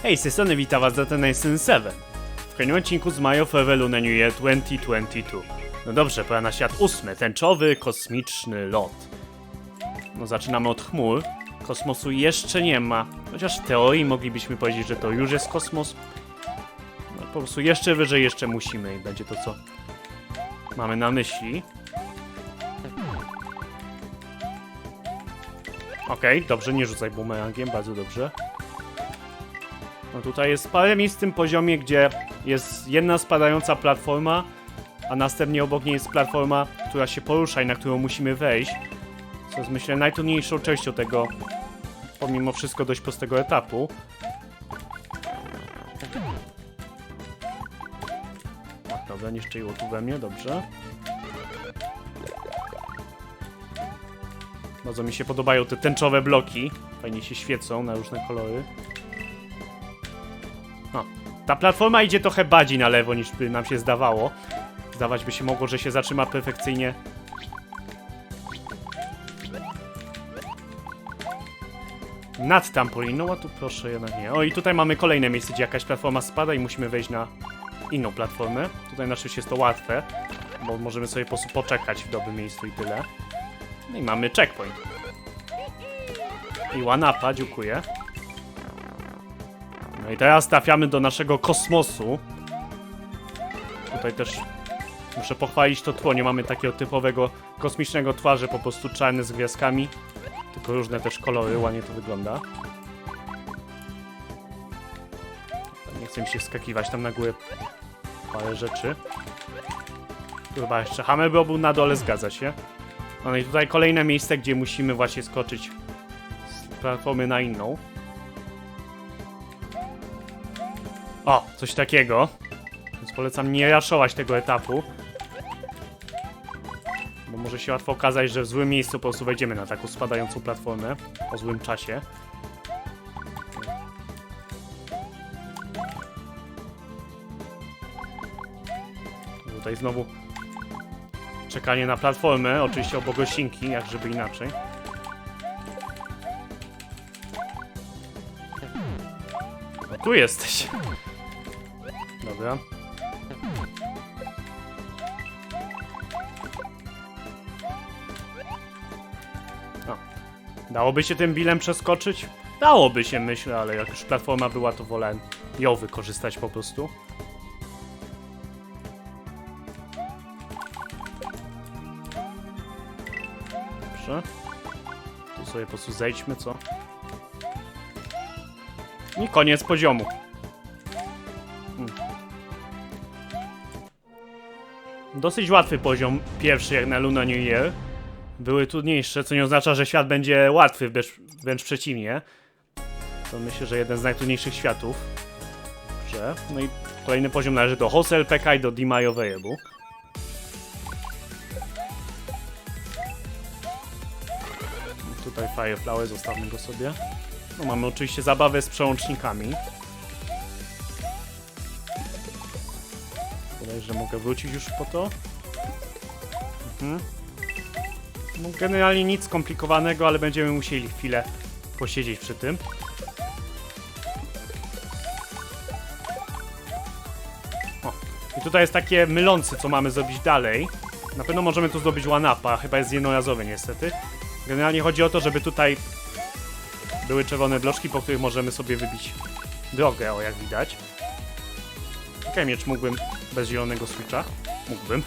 Hej, z tej strony witam was za ten 7. W kolejnym odcinku z Mario Forever Lunar New Year 2022. No dobrze, pora na świat 8. Tęczowy, kosmiczny lot. No zaczynamy od chmur. Kosmosu jeszcze nie ma. Chociaż w teorii moglibyśmy powiedzieć, że to już jest kosmos. No po prostu jeszcze wyżej jeszcze musimy i będzie to, co mamy na myśli. Okej, dobrze, nie rzucaj bumerangiem, bardzo dobrze. No tutaj jest parę miejsc w tym poziomie, gdzie jest jedna spadająca platforma, a następnie obok niej jest platforma, która się porusza i na którą musimy wejść. Co jest, myślę, najtrudniejszą częścią tego, pomimo wszystko, dość prostego etapu. Ach, dobra, nie szczeliło tu we mnie, dobrze. Bardzo mi się podobają te tęczowe bloki. Fajnie się świecą na różne kolory. O, ta platforma idzie trochę bardziej na lewo niż by nam się zdawało. Zdawać by się mogło, że się zatrzyma perfekcyjnie. Nad trampoliną, a tu proszę jednak nie. O, i tutaj mamy kolejne miejsce, gdzie jakaś platforma spada i musimy wejść na inną platformę. Tutaj na szczęście jest to łatwe, bo możemy sobie po prostu poczekać w dobrym miejscu i tyle. No i mamy checkpoint. I one-upa, dziękuję. No i teraz trafiamy do naszego kosmosu. Tutaj też muszę pochwalić to tło. Nie mamy takiego typowego kosmicznego tła, że po prostu czarne z gwiazdkami. Tylko różne też kolory, ładnie to wygląda. Nie chcę mi się skakiwać tam na górę parę rzeczy. Tu chyba jeszcze Hammer był na dole, zgadza się. No i tutaj kolejne miejsce, gdzie musimy właśnie skoczyć z platformy na inną. O, coś takiego. Więc polecam nie raszować tego etapu. Bo może się łatwo okazać, że w złym miejscu po prostu wejdziemy na taką spadającą platformę. O złym czasie. Tutaj znowu czekanie na platformę, oczywiście obok gościnki, jak żeby inaczej. No tu jesteś. Dobra. O. Dałoby się tym bilem przeskoczyć? Dałoby się, myślę, ale jak już platforma była, to wolałem ją wykorzystać po prostu. Dobrze. Tu sobie po prostu zejdźmy, co? I koniec poziomu. Dosyć łatwy poziom, pierwszy jak na Lunar New Year. Były trudniejsze, co nie oznacza, że świat będzie łatwy, wręcz przeciwnie. To myślę, że jeden z najtrudniejszych światów. Dobrze. No i kolejny poziom należy do House LPK i do The Mario Variable. Tutaj Fireflower, zostawmy go sobie. No mamy oczywiście zabawę z przełącznikami. Że mogę wrócić już po to. No, generalnie nic skomplikowanego, ale będziemy musieli chwilę posiedzieć przy tym. O, i tutaj jest takie mylące, co mamy zrobić dalej. Na pewno możemy tu zdobyć one-upa, chyba jest jednorazowy niestety. Generalnie chodzi o to, żeby tutaj były czerwone bloczki, po których możemy sobie wybić drogę, o jak widać. Okej, miecz mógłbym bez zielonego switcha. Mógłbym.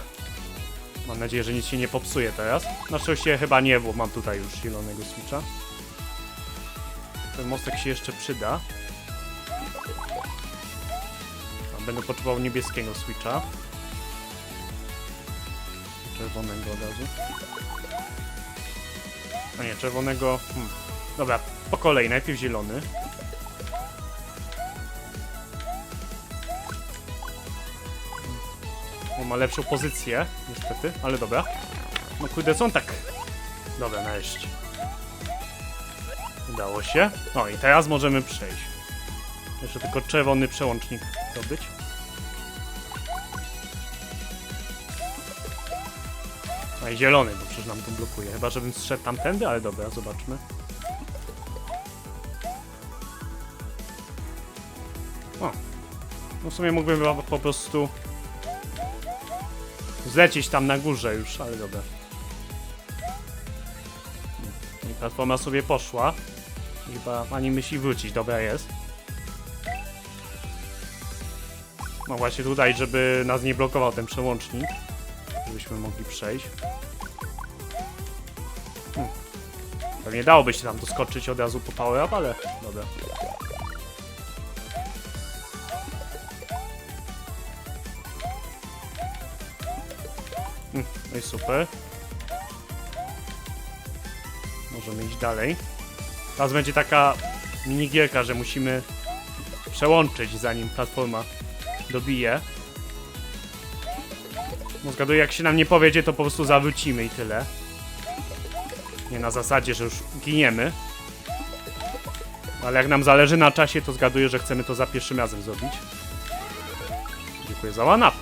Mam nadzieję, że nic się nie popsuje teraz. Na szczęście chyba nie, bo mam tutaj już zielonego switcha. Ten mostek się jeszcze przyda. A będę potrzebował niebieskiego switcha. Czerwonego od razu. A nie, czerwonego... Dobra, po kolei. Najpierw zielony. Ma lepszą pozycję, niestety, ale dobra. No kurde, są tak. Dobra, nareszcie. Udało się. No i teraz możemy przejść. Jeszcze tylko czerwony przełącznik zdobyć. No i zielony, bo przecież nam to blokuje. Chyba, żebym zszedł tamtędy, ale dobra, zobaczmy. O. No w sumie mógłbym po prostu zlecieć tam na górze już, ale dobra. I platforma sobie poszła. Chyba ani myśli wrócić, dobra jest. No właśnie tutaj, żeby nas nie blokował ten przełącznik. Żebyśmy mogli przejść. Pewnie dałoby się tam doskoczyć od razu po power up, ale dobra. No i super. Możemy iść dalej. Teraz będzie taka minigierka, że musimy przełączyć, zanim platforma dobije. No zgaduję, jak się nam nie powiedzie, to po prostu zawrócimy i tyle. Nie na zasadzie, że już giniemy. Ale jak nam zależy na czasie, to zgaduję, że chcemy to za pierwszym razem zrobić. Dziękuję za one-up.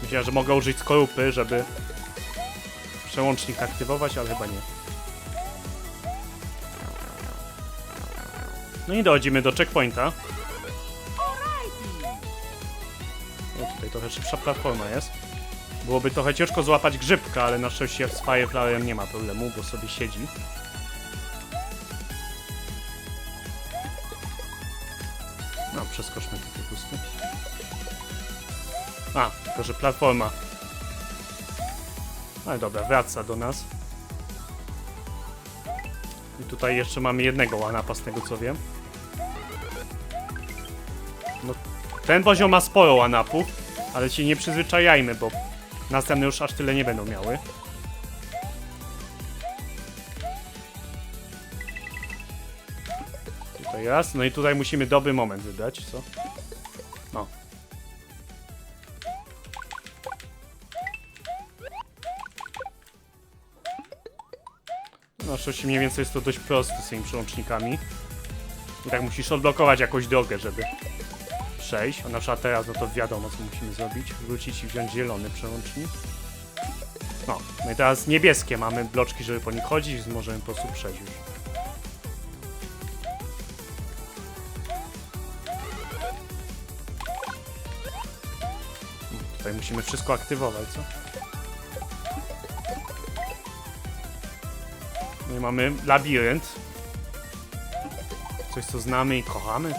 Myślałem, że mogę użyć skorupy, żeby przełącznik aktywować, ale chyba nie. No i dochodzimy do checkpointa. O, tutaj trochę szybsza platforma jest. Byłoby trochę ciężko złapać grzybka, ale na szczęście z Fireflyem nie ma problemu, bo sobie siedzi. No, przeskoczmy tutaj po prostu. A, tylko że platforma. Ale dobra, wraca do nas. I tutaj jeszcze mamy jednego one-upa, z tego co wiem. No, ten poziom ma sporo one-upów, ale się nie przyzwyczajajmy, bo następne już aż tyle nie będą miały. Tutaj raz, no i tutaj musimy dobry moment wybrać, co? No. No, oczywiście mniej więcej jest to dość proste z tymi przełącznikami. I tak musisz odblokować jakąś drogę, żeby przejść. A na przykład teraz, no to wiadomo, co musimy zrobić. Wrócić i wziąć zielony przełącznik. No i teraz niebieskie mamy bloczki, żeby po nich chodzić, więc możemy po prostu przejść już. Tutaj musimy wszystko aktywować, co? No i mamy labirynt. Coś, co znamy i kochamy.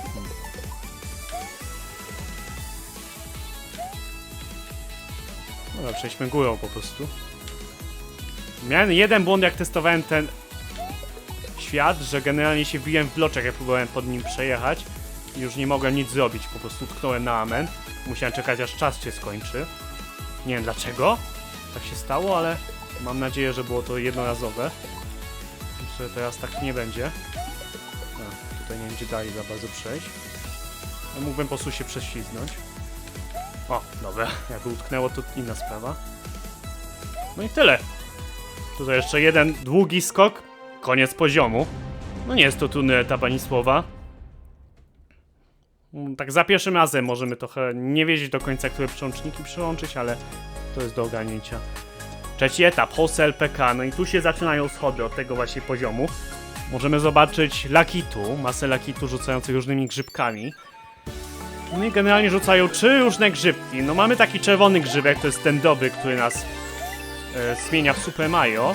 Dobra, przejdźmy górą po prostu. Miałem jeden błąd, jak testowałem ten świat, że generalnie się wbiłem w bloczek, jak próbowałem pod nim przejechać i już nie mogłem nic zrobić, po prostu tknąłem na amen. Musiałem czekać, aż czas się skończy. Nie wiem dlaczego tak się stało, ale mam nadzieję, że było to jednorazowe. Myślę, że teraz tak nie będzie. A, tutaj nie będzie dalej za bardzo przejść. No, mógłbym po prostu się prześlizgnąć. O, dobra, jakby utknęło, to inna sprawa. No i tyle. Tutaj jeszcze jeden długi skok. Koniec poziomu. No nie jest to trudny etap ani słowa. Tak za pierwszym razem możemy trochę nie wiedzieć do końca, które przełączniki przyłączyć, ale to jest do ogarnięcia. Trzeci etap, House LPK. No i tu się zaczynają schody od tego właśnie poziomu. Możemy zobaczyć lakitu, masę lakitu rzucających różnymi grzybkami. No i generalnie rzucają 3 różne grzybki. No mamy taki czerwony grzybek, to jest ten dobry, który nas zmienia w Super Mario.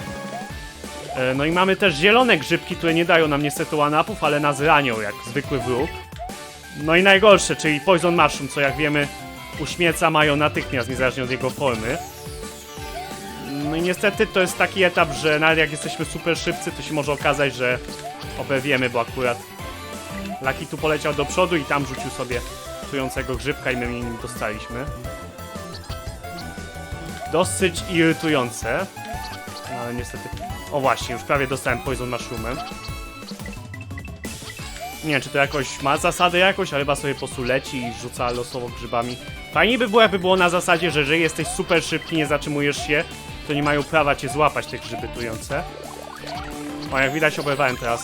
No i mamy też zielone grzybki, które nie dają nam niestety one-upów, ale nas ranią jak zwykły wróg. No i najgorsze, czyli Poison Mushroom, co jak wiemy uśmierca Mario natychmiast, niezależnie od jego formy. No i niestety to jest taki etap, że nawet jak jesteśmy super szybcy, to się może okazać, że oberwiemy, bo akurat Lucky tu poleciał do przodu i tam rzucił sobie trującego grzybka i my nim dostaliśmy. Dosyć irytujące. No ale niestety... O właśnie, już prawie dostałem Poison Mushroomem. Nie wiem, czy to jakoś ma zasadę jakoś, ale chyba sobie po prostu leci i rzuca losowo grzybami. Fajnie by było, jakby było na zasadzie, że jeżeli jesteś super szybki, nie zatrzymujesz się, to nie mają prawa cię złapać, te grzyby trujące. O, jak widać oberwałem teraz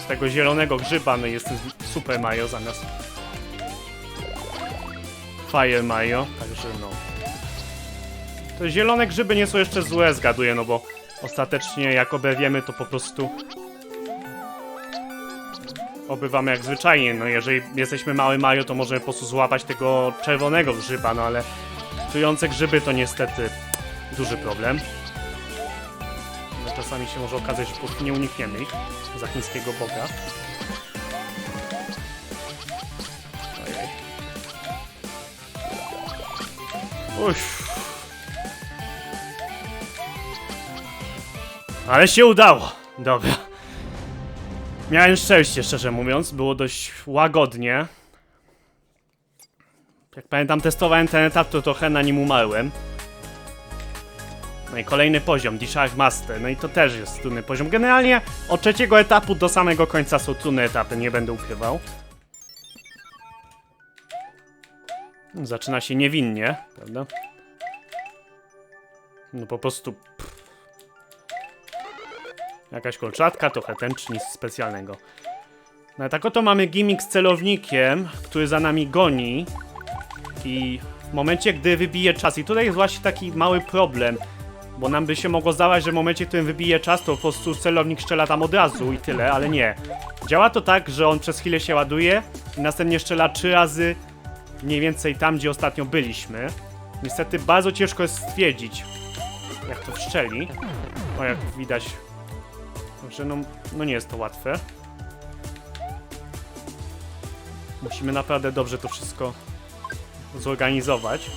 z tego zielonego grzyba, no i jestem Super Mario zamiast Fire Mario, także no. Te zielone grzyby nie są jeszcze złe, zgaduję, no bo ostatecznie jak oberwiemy, to po prostu obywamy jak zwyczajnie. No jeżeli jesteśmy mały Mario, to możemy po prostu złapać tego czerwonego grzyba, no ale trujące grzyby to niestety duży problem. No, czasami się może okazać, że po prostu nie unikniemy ich za chińskiego boga. Ojej. Uff. Ale się udało. Dobra. Miałem szczęście, szczerze mówiąc. Było dość łagodnie. Jak pamiętam, testowałem ten etap, to trochę na nim umarłem. No i kolejny poziom, Dish Master. No i to też jest trudny poziom. Generalnie od trzeciego etapu do samego końca są trudne etapy, nie będę ukrywał. Zaczyna się niewinnie, prawda? No po prostu... Jakaś kolczatka, trochę tęcz, nic specjalnego. No tak oto mamy gimmick z celownikiem, który za nami goni. I w momencie, gdy wybije czas, i tutaj jest właśnie taki mały problem, bo nam by się mogło zdawać, że w momencie, w którym wybije czas, to po prostu celownik strzela tam od razu i tyle, ale nie. Działa to tak, że on przez chwilę się ładuje i następnie strzela 3 razy mniej więcej tam, gdzie ostatnio byliśmy. Niestety bardzo ciężko jest stwierdzić, jak to wszczeli. O, jak widać, że no nie jest to łatwe. Musimy naprawdę dobrze to wszystko zorganizować.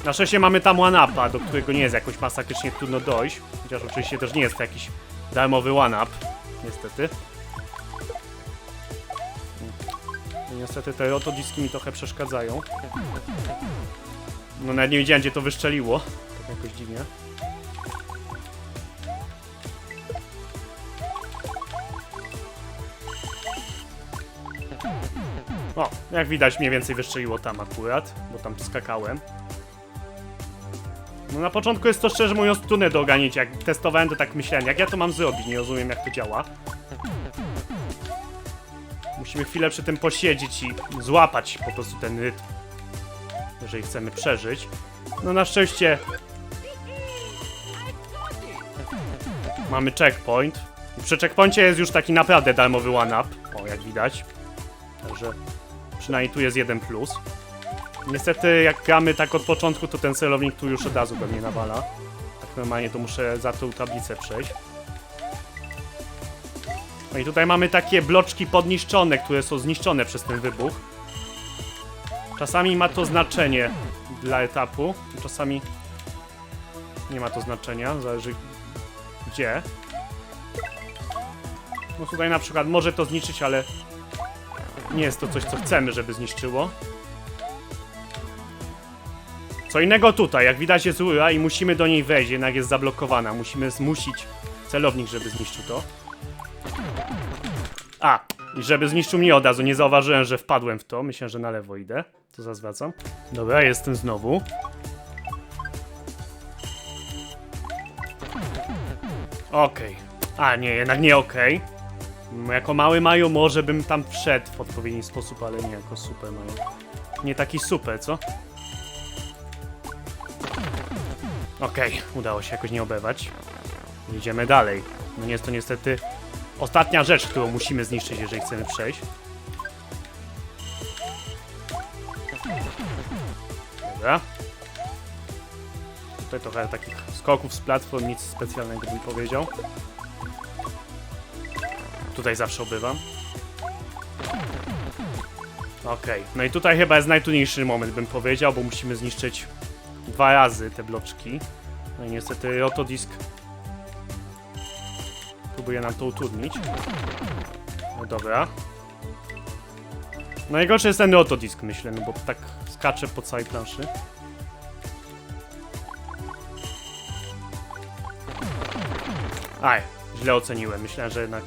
Na szczęście mamy tam one-upa, do którego nie jest jakoś masakrycznie trudno dojść. Chociaż oczywiście też nie jest to jakiś darmowy one-up. Niestety. No, niestety te rotodiski mi trochę przeszkadzają. No nawet nie wiedziałem, gdzie to wyszczeliło. Tak jakoś dziwnie. O, jak widać mniej więcej wystrzeliło tam akurat, bo tam skakałem. No na początku jest to szczerze mówiąc trudne do ogarnięcia. Jak testowałem, to tak myślałem, jak ja to mam zrobić, nie rozumiem jak to działa. Musimy chwilę przy tym posiedzieć i złapać po prostu ten rytm, jeżeli chcemy przeżyć. No na szczęście mamy checkpoint. I przy checkpoincie jest już taki naprawdę darmowy one-up. O, jak widać. Także przynajmniej tu jest jeden plus. Niestety jak gramy tak od początku, to ten celownik tu już od razu do mnie nawala. Tak normalnie to muszę za tą tablicę przejść. No i tutaj mamy takie bloczki podniszczone, które są zniszczone przez ten wybuch. Czasami ma to znaczenie dla etapu, czasami nie ma to znaczenia, zależy gdzie. No tutaj na przykład może to zniszczyć, ale nie jest to coś, co chcemy, żeby zniszczyło. Co innego tutaj, jak widać jest rura i musimy do niej wejść, jednak jest zablokowana. Musimy zmusić celownik, żeby zniszczył to. A, i żeby zniszczył mnie od razu, nie zauważyłem, że wpadłem w to. Myślę, że na lewo idę, to zwracam. Dobra, jestem znowu. Okej. A, nie, jednak nie okej. Jako mały Mario może bym tam wszedł w odpowiedni sposób, ale nie jako super Mario. Nie taki super, co? Okej, udało się jakoś nie oberwać. Idziemy dalej. No jest to niestety ostatnia rzecz, którą musimy zniszczyć, jeżeli chcemy przejść. Dobra. Tutaj trochę takich skoków z platform, nic specjalnego bym powiedział. Tutaj zawsze obywam. Okej, no i tutaj chyba jest najtrudniejszy moment, bym powiedział, bo musimy zniszczyć 2 razy te bloczki. No i niestety rotodisk próbuje nam to utrudnić. No dobra. Najgorszy jest ten rotodisk, myślę, no bo tak skacze po całej planszy. Aj, źle oceniłem. Myślałem, że jednak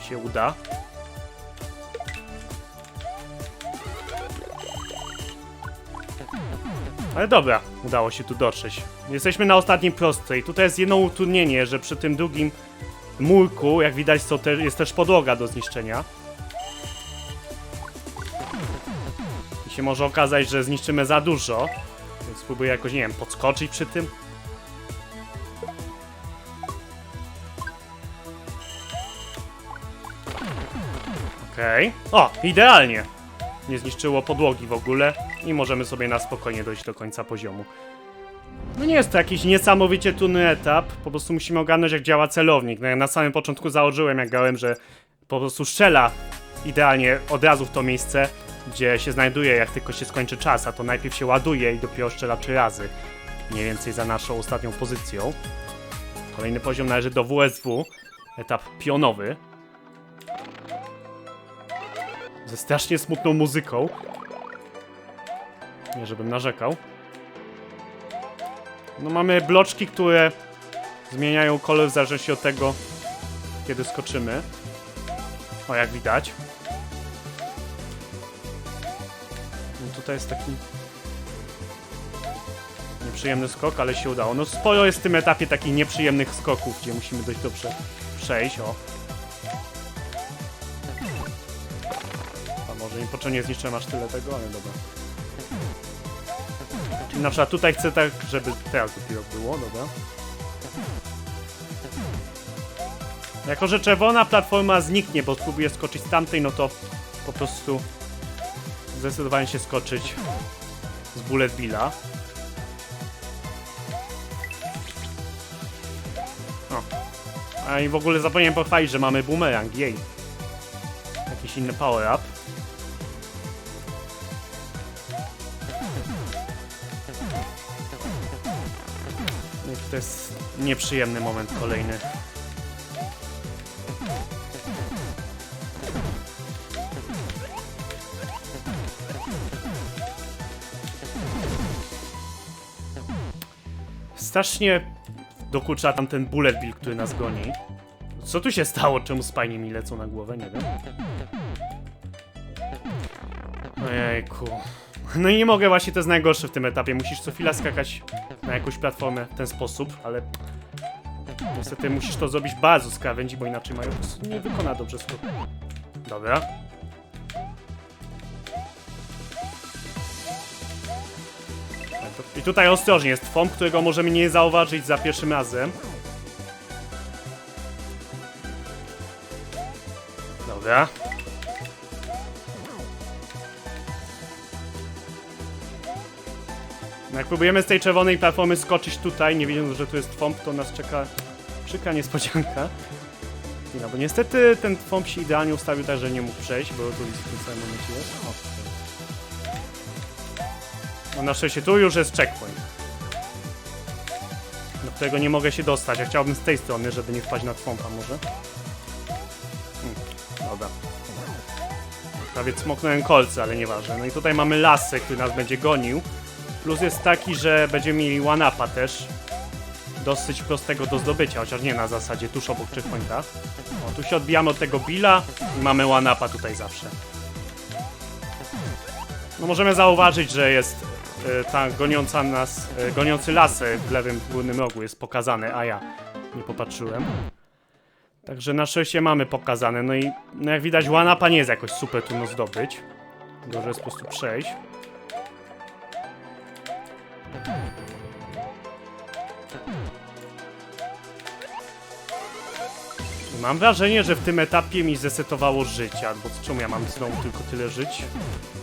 się uda. Ale dobra, udało się tu dotrzeć. Jesteśmy na ostatniej prostej. Tutaj jest jedno utrudnienie, że przy tym drugim murku, jak widać, jest też podłoga do zniszczenia. I się może okazać, że zniszczymy za dużo. Więc spróbuję jakoś, nie wiem, podskoczyć przy tym. Okej. O, idealnie. Nie zniszczyło podłogi w ogóle i możemy sobie na spokojnie dojść do końca poziomu. No nie jest to jakiś niesamowicie trudny etap, po prostu musimy ogarnąć, jak działa celownik. No ja na samym początku założyłem, jak grałem, że po prostu strzela idealnie od razu w to miejsce, gdzie się znajduje, jak tylko się skończy czas, a to najpierw się ładuje i dopiero strzela 3 razy. Mniej więcej za naszą ostatnią pozycją. Kolejny poziom należy do WSW, etap pionowy. Ze strasznie smutną muzyką. Nie, żebym narzekał. No mamy bloczki, które zmieniają kolor w zależności od tego, kiedy skoczymy. O, jak widać. No tutaj jest taki nieprzyjemny skok, ale się udało. No sporo jest w tym etapie takich nieprzyjemnych skoków, gdzie musimy dość dobrze przejść. O. A może niepotrzebnie zniszczyłem aż tyle tego, ale dobra. Czyli na przykład tutaj chcę tak, żeby teraz dopiero było, dobra. Jako że czerwona platforma zniknie, bo spróbuję skoczyć z tamtej, no to po prostu zdecydowałem się skoczyć z Bullet Billa. O. A i w ogóle zapomniałem pochwalić, że mamy boomerang, jej. Jakiś inny power up. I to jest nieprzyjemny moment kolejny. Strasznie dokucza tam ten Bullet Bill, który nas goni. Co tu się stało? Czemu spajnie mi lecą na głowę? Nie wiem. Ojejku. No i nie mogę, właśnie to jest najgorsze w tym etapie. Musisz co chwila skakać na jakąś platformę w ten sposób, ale niestety musisz to zrobić bardzo z krawędzi, bo inaczej Mario po prostu nie wykona dobrze skoku. Dobra. I tutaj ostrożnie, jest foam, którego możemy nie zauważyć za pierwszym razem. Dobra. No jak próbujemy z tej czerwonej platformy skoczyć tutaj, nie wiedząc, że tu jest foam, to nas czeka przykra niespodzianka. No bo niestety ten foam się idealnie ustawił tak, że nie mógł przejść, bo tu w tym samym momencie jest. O. No na szczęście tu już jest checkpoint, do którego nie mogę się dostać. Ja chciałbym z tej strony, żeby nie wpaść na fompa może. Dobra. Prawie cmoknąłem kolce, ale nieważne. No i tutaj mamy lasę, który nas będzie gonił. Plus jest taki, że będziemy mieli one-upa też. Dosyć prostego do zdobycia, chociaż nie na zasadzie tuż obok checkpointa. O, tu się odbijamy od tego Billa i mamy one-upa tutaj zawsze. No możemy zauważyć, że jest ta goniąca nas, goniący lasę w lewym górnym rogu jest pokazane, a ja nie popatrzyłem. Także na szczęście mamy pokazane, no i no jak widać one-upa nie jest jakoś super trudno zdobyć. Gorzej jest po prostu przejść. Mam wrażenie, że w tym etapie mi zresetowało życia, bo czemu ja mam znowu tylko tyle żyć?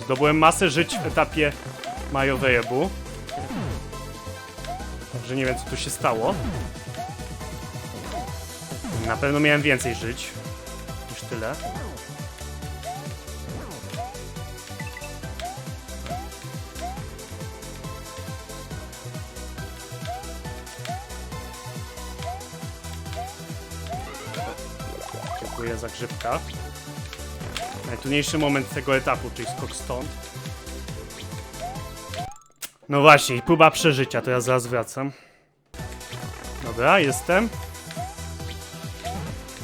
Zdobyłem masę żyć w etapie Mario Weebu. Także nie wiem, co tu się stało. Na pewno miałem więcej żyć niż tyle. Dziękuję za grzybka. Najtrudniejszy moment tego etapu, czyli skok stąd. No właśnie, próba przeżycia, to ja zaraz wracam. Dobra, jestem.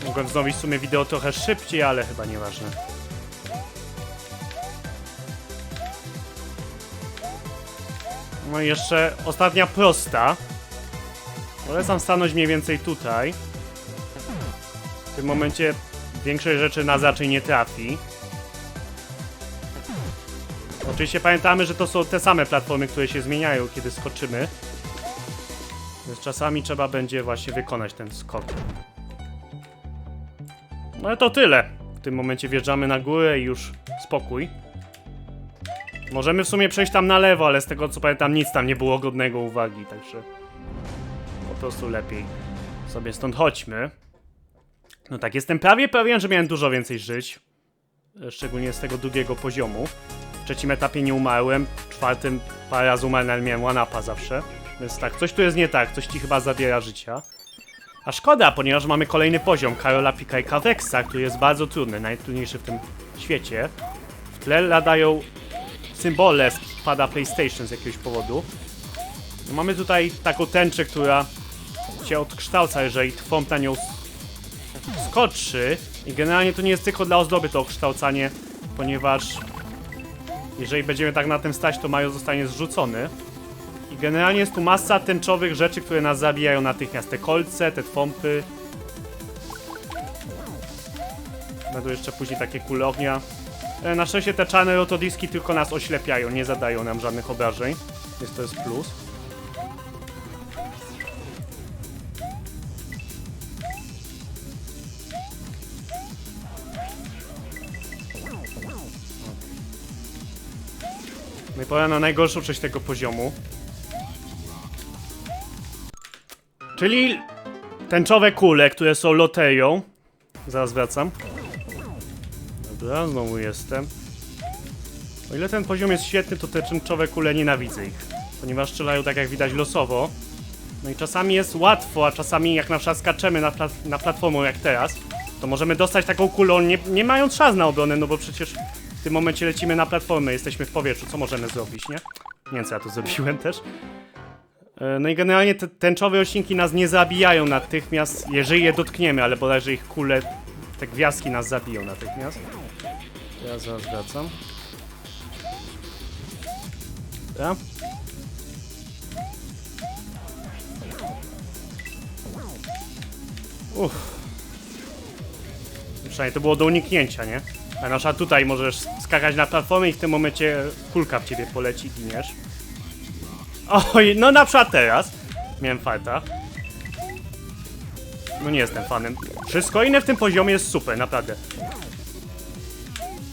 Mogłem wznowić w sumie wideo trochę szybciej, ale chyba nieważne. No i jeszcze ostatnia prosta. Polecam stanąć mniej więcej tutaj. W tym momencie większość rzeczy nas raczej nie trafi. Oczywiście pamiętamy, że to są te same platformy, które się zmieniają, kiedy skoczymy. Więc czasami trzeba będzie właśnie wykonać ten skok. No ale to tyle. tym momencie wjeżdżamy na górę i już spokój. Możemy w sumie przejść tam na lewo, ale z tego co pamiętam nic tam nie było godnego uwagi, także po prostu lepiej sobie stąd chodźmy. No tak, jestem prawie pewien, że miałem dużo więcej żyć. Szczególnie z tego drugiego poziomu. W trzecim etapie nie umarłem, w czwartym parę razy umarłem, ale miałem one-upa zawsze. Więc tak, coś tu jest nie tak, coś ci chyba zabiera życia. A szkoda, ponieważ mamy kolejny poziom, Karola Pikajka Vexa, który jest bardzo trudny, najtrudniejszy w tym świecie. W tle ladają symbole z pada PlayStation z jakiegoś powodu. No mamy tutaj taką tęczę, która się odkształca, jeżeli twomp na nią skoczy. I generalnie to nie jest tylko dla ozdoby to okształcanie, ponieważ jeżeli będziemy tak na tym stać, to Mario zostanie zrzucony. I generalnie jest tu masa tęczowych rzeczy, które nas zabijają natychmiast. Te kolce, te twompy. Będą jeszcze później takie kule ognia. Na szczęście te czarne rotodiski tylko nas oślepiają, nie zadają nam żadnych obrażeń. Więc to jest plus. No i pora na najgorszą część tego poziomu. Czyli tęczowe kule, które są loterią. Zaraz wracam. Dobra, znowu jestem. O ile ten poziom jest świetny, to te tęczowe kule nienawidzę ich. Ponieważ strzelają tak jak widać losowo. No i czasami jest łatwo, a czasami jak na przykład skaczemy na platformę jak teraz, to możemy dostać taką kulą nie mając szans na obronę, no bo przecież w tym momencie lecimy na platformę, jesteśmy w powietrzu, co możemy zrobić, nie? Nie wiem co ja tu zrobiłem też. No i generalnie te tęczowe odcinki nas nie zabijają natychmiast, jeżeli je dotkniemy, ale bodajże ich kule, te gwiazdki nas zabiją natychmiast. Ja zaraz wracam. Dobra. Przynajmniej to było do uniknięcia, nie? A na przykład tutaj możesz skakać na platformę i w tym momencie kulka w ciebie poleci i giniesz. Oj, no na przykład teraz. Miałem farta. No nie jestem fanem. Wszystko inne w tym poziomie jest super, naprawdę.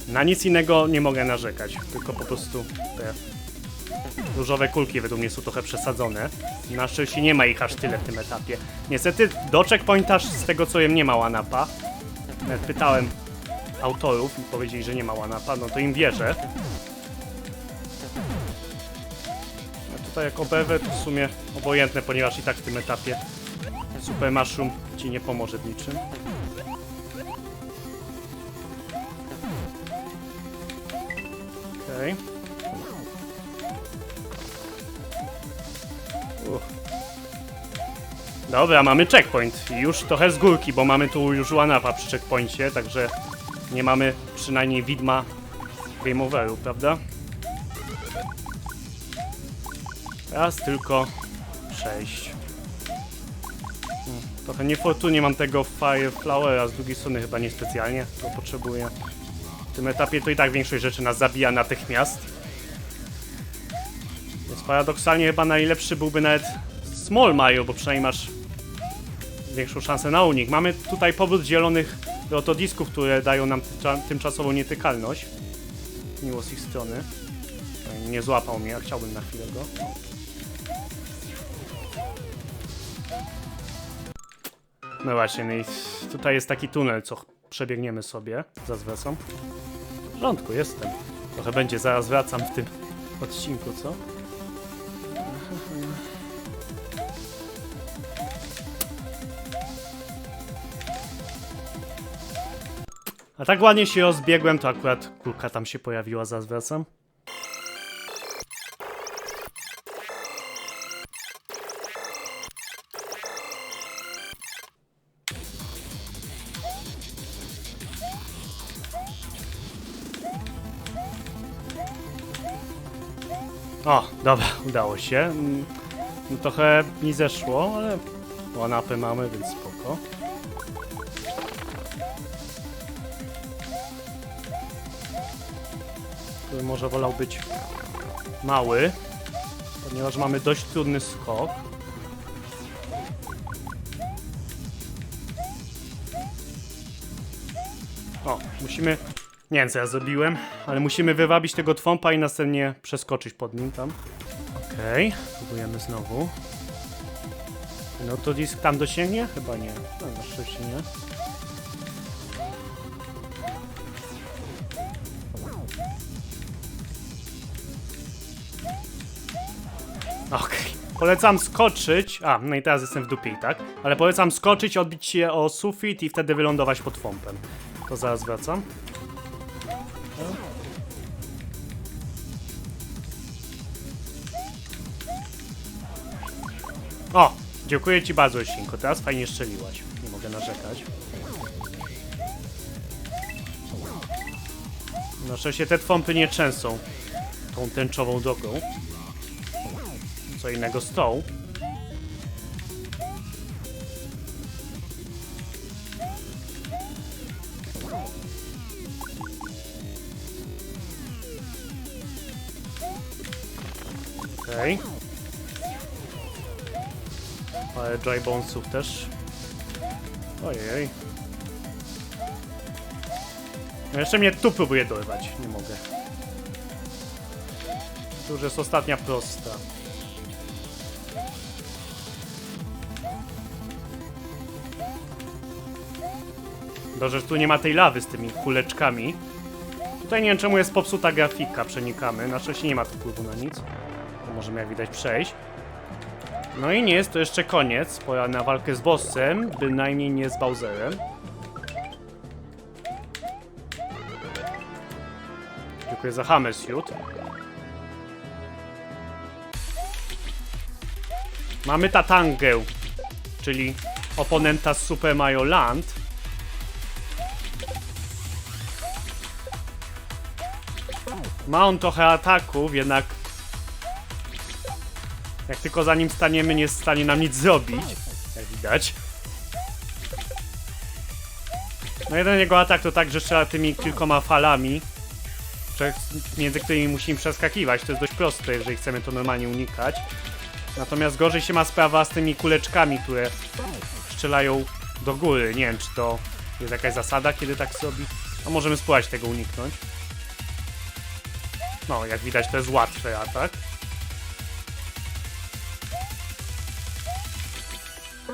Na nic innego nie mogę narzekać. Tylko po prostu te różowe kulki według mnie są trochę przesadzone. Na szczęście nie ma ich aż tyle w tym etapie. Niestety do checkpointa z tego co wiem nie ma one-upa. Nawet pytałem autorów i powiedzieli, że nie ma one-upa, no to im wierzę. A tutaj jak oberwę to w sumie obojętne, ponieważ i tak w tym etapie Super Mushroom ci nie pomoże w niczym. Okej. Dobra, mamy checkpoint. I już trochę z górki, bo mamy tu już one-upa przy checkpoincie, także nie mamy przynajmniej widma game overu, prawda? Teraz tylko przejść. Trochę niefortunnie mam tego Fire Flowera, z drugiej strony chyba niespecjalnie to potrzebuję. W tym etapie to i tak większość rzeczy nas zabija natychmiast. Więc paradoksalnie chyba najlepszy byłby nawet Small Mario, bo przynajmniej masz większą szansę na unik. Mamy tutaj powrót zielonych rotodisków, które dają nam tymczasową nietykalność. Miło z ich strony. Nie złapał mnie, a chciałbym na chwilę go. No właśnie, no i tutaj jest taki tunel, co przebiegniemy sobie. Zaraz wracam. W porządku, jestem. Trochę będzie, zaraz wracam w tym odcinku, co? A tak ładnie się rozbiegłem, to akurat kulka tam się pojawiła, zaraz wracam. O, dobra, udało się. No, trochę mi zeszło, ale one-upy mamy, więc spoko. Który może wolał być mały, ponieważ mamy dość trudny skok. O, musimy... Nie wiem co ja zrobiłem, ale musimy wywabić tego twompa i następnie przeskoczyć pod nim tam. Okej, próbujemy znowu. No to disk tam dosięgnie? Chyba nie. No, na szczęście nie. Okej. Polecam skoczyć. A, no i teraz jestem w dupie i tak. Ale polecam skoczyć, odbić się o sufit i wtedy wylądować pod fompem. To zaraz wracam. O! Dziękuję ci bardzo, Ścinko. Teraz fajnie strzeliłaś. Nie mogę narzekać. Na szczęście te twompy nie trzęsą tą tęczową drogą. Co innego z tą. Okej. Ale dry bonesów też. Ojej. No jeszcze mnie tu próbuje dorwać. Nie mogę. To już jest ostatnia prosta. Dobrze, że tu nie ma tej lawy z tymi kuleczkami. Tutaj nie wiem czemu jest popsuta grafika. Przenikamy. Na szczęście nie ma tu wpływu na nic. To możemy jak widać przejść. No i nie jest to jeszcze koniec. Pora na walkę z bossem. Bynajmniej nie z Bowserem. Dziękuję za Hammersuit. Mamy Tatangę, czyli oponenta z Super Mario Land. Ma on trochę ataków, jednak jak tylko za nim staniemy, nie jest w stanie nam nic zrobić, jak widać. No jeden jego atak to tak, że strzela tymi kilkoma falami, między którymi musimy przeskakiwać. To jest dość proste, jeżeli chcemy to normalnie unikać. Natomiast gorzej się ma sprawa z tymi kuleczkami, które strzelają do góry. Nie wiem, czy to jest jakaś zasada, kiedy tak zrobi. A możemy spróbować tego uniknąć. No, jak widać, to jest łatwy atak.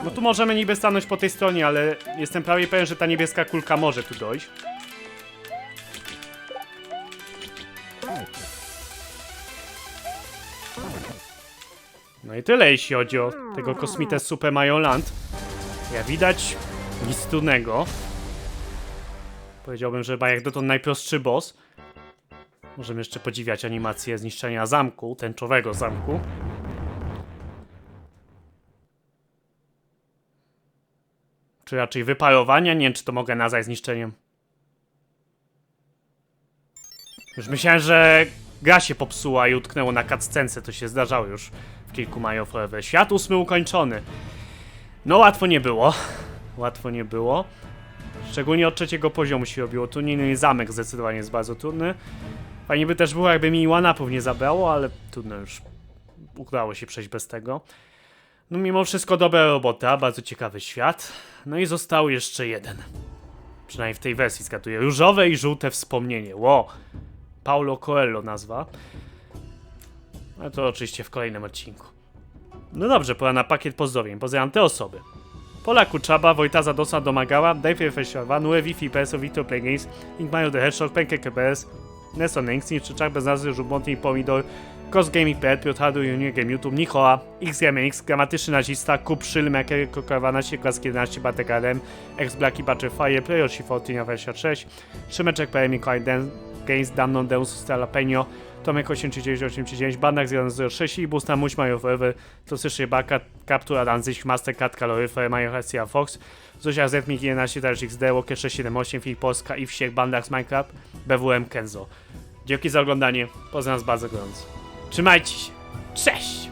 No tu możemy niby stanąć po tej stronie, ale jestem prawie pewien, że ta niebieska kulka może tu dojść. No i tyle, jeśli chodzi o tego kosmitę z Super Mario Land. Jak widać, nic trudnego. Powiedziałbym, że chyba jak dotąd najprostszy boss. Możemy jeszcze podziwiać animację zniszczenia zamku, tęczowego zamku. Czy raczej wyparowania? Nie wiem, czy to mogę nazwać zniszczeniem. Już myślałem, że gra się popsuła i utknęło na cutscence. To się zdarzało już w kilku Mario Forever. Świat 8 ukończony. No łatwo nie było. Łatwo nie było. Szczególnie od trzeciego poziomu się robiło trudniej. Zamek zdecydowanie jest bardzo trudny. Fajnie by też było, jakby mi one-upów nie zabrało, ale trudno już. Udało się przejść bez tego. No mimo wszystko dobra robota, bardzo ciekawy świat. No i został jeszcze jeden. Przynajmniej w tej wersji zgaduję. Różowe i żółte wspomnienie. Wow. Paulo Coelho nazwa. Ale to oczywiście w kolejnym odcinku. No dobrze, pora na pakiet pozdrowień. Pozdrawiam te osoby. Pola Kuczaba, Wojtaza Dosa Domagała, Dave Festival, Nue Wi-Fi PS, Victor Play Games, Inkmario the Hedgehog, Pancake PS, Nesson Inks, Niczyczak bez nazwy, Żubmonty i Pomidor, Ghost Gaming PL, Piotr Hadu, Junior Game YouTube, Nikola, XGMX, Gramatyczny Nazista, Kup, Szyl, Meker, Kokowana, Klask 11, Batek RM, X Blacky, Butterfire, Playoshi 1426, Szymeczek PM, Mikołaj Games, Damnon, Deus, Stella Penio, Tomek 839, Bandak 106 i Busta Muś, Mario Forever, Tosy Baka, Captura, Danzig, Mastercard, Kaloryfer, Mario Garcia Fox, Zuzia Zetmik 11, Tarz XD, Walker 678, Filip Polska i Wsiek, Bandak z Minecraft, BWM Kenzo. Dzięki za oglądanie, pozdrawiam was bardzo gorąco. Trzymajcie się, cześć!